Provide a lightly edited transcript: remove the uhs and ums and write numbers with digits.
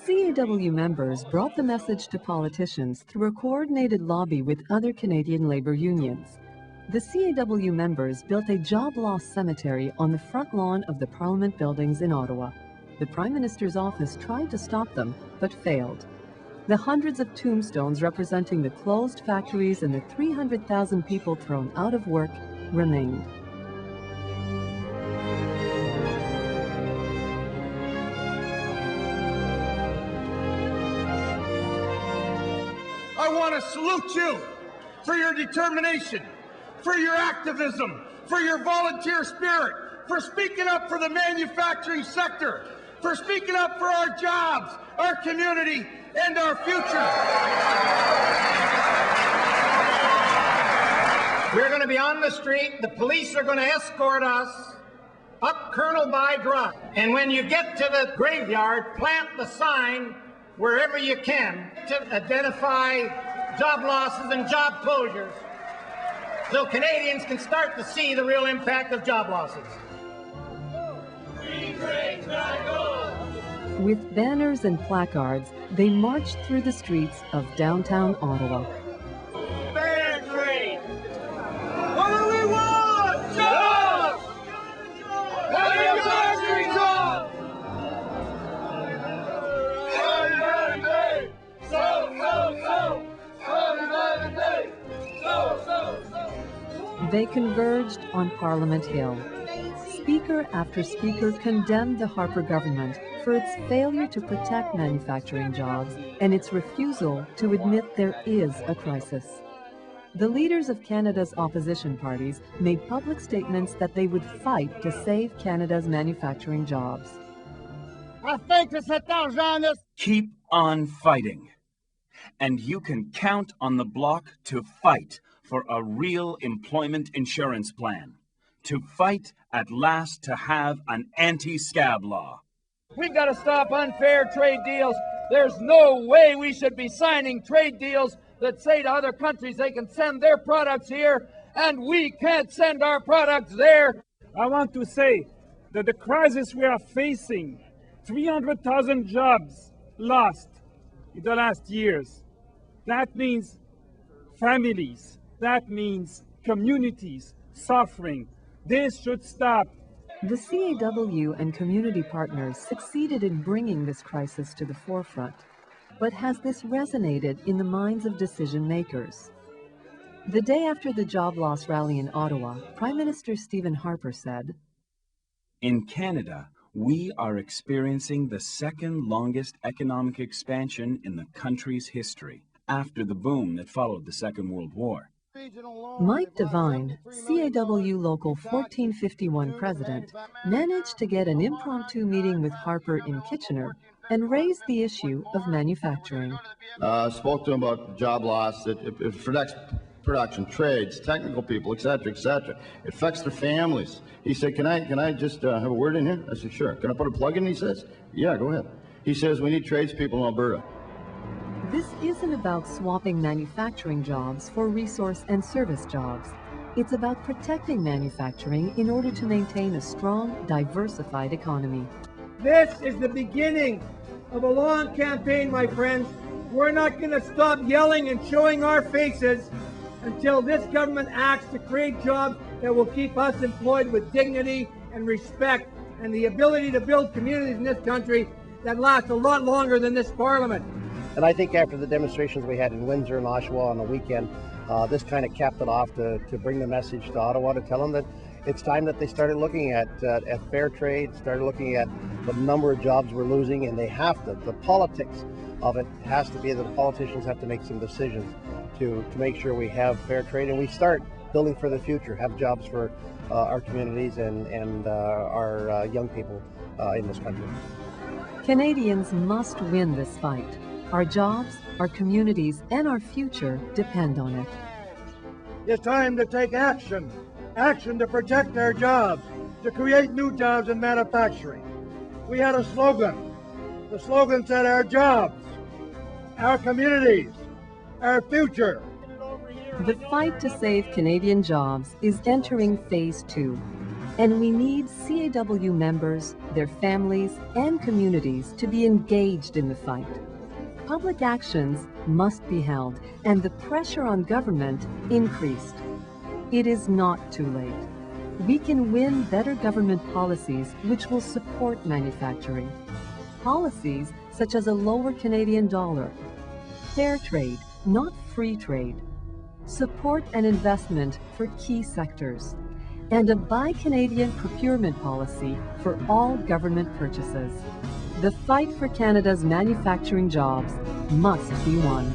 CAW members brought the message to politicians through a coordinated lobby with other Canadian labor unions. The CAW members built a job loss cemetery on the front lawn of the Parliament buildings in Ottawa. The Prime Minister's office tried to stop them, but failed. The hundreds of tombstones representing the closed factories and the 300,000 people thrown out of work remained. I want to salute you for your determination, for your activism, for your volunteer spirit, for speaking up for the manufacturing sector, for speaking up for our jobs, our community, and our future. We're going to be on the street. The police are going to escort us up Colonel by Drive. And when you get to the graveyard, plant the sign wherever you can to identify job losses and job closures so Canadians can start to see the real impact of job losses. With banners and placards, they marched through the streets of downtown Ottawa. Fair trade! What do we want? Jobs! Manufacturing jobs! They converged on Parliament Hill. Speaker after speaker condemned the Harper government for its failure to protect manufacturing jobs and its refusal to admit there is a crisis. The leaders of Canada's opposition parties made public statements that they would fight to save Canada's manufacturing jobs. Keep on fighting. And you can count on the Bloc to fight for a real employment insurance plan. To fight at last to have an anti-scab law. We've got to stop unfair trade deals. There's no way we should be signing trade deals that say to other countries they can send their products here and we can't send our products there. I want to say that the crisis we are facing, 300,000 jobs lost in the last years. That means families, that means communities suffering. This should stop. The CAW and community partners succeeded in bringing this crisis to the forefront. But has this resonated in the minds of decision makers? The day after the job loss rally in Ottawa, Prime Minister Stephen Harper said, "In Canada, we are experiencing the second longest economic expansion in the country's history, after the boom that followed the Second World War." Mike Devine, CAW Local 1451 president, managed to get an impromptu meeting with Harper in Kitchener and raised the issue of manufacturing. Spoke to him about job loss, that it affects production, trades, technical people, etc., etc. It affects their families. He said, can I just have a word in here? I said, sure. Can I put a plug in? He says, yeah, go ahead. He says, we need tradespeople in Alberta. This isn't about swapping manufacturing jobs for resource and service jobs. It's about protecting manufacturing in order to maintain a strong, diversified economy. This is the beginning of a long campaign, my friends. We're not going to stop yelling and showing our faces until this government acts to create jobs that will keep us employed with dignity and respect and the ability to build communities in this country that last a lot longer than this Parliament. And I think after the demonstrations we had in Windsor and Oshawa on the weekend, this kind of capped it off to bring the message to Ottawa, to tell them that it's time that they started looking at fair trade, started looking at the number of jobs we're losing, and they have to. The politics of it has to be that the politicians have to make some decisions to make sure we have fair trade and we start building for the future, have jobs for our communities and our young people in this country. Canadians must win this fight. Our jobs, our communities, and our future depend on it. It's time to take action. Action to protect our jobs, to create new jobs in manufacturing. We had a slogan. The slogan said, our jobs, our communities, our future. The fight to save Canadian jobs is entering phase 2, and we need CAW members, their families, and communities to be engaged in the fight. Public actions must be held and the pressure on government increased. It is not too late. We can win better government policies which will support manufacturing. Policies such as a lower Canadian dollar, fair trade, not free trade, support and investment for key sectors, and a Buy Canadian procurement policy for all government purchases. The fight for Canada's manufacturing jobs must be won.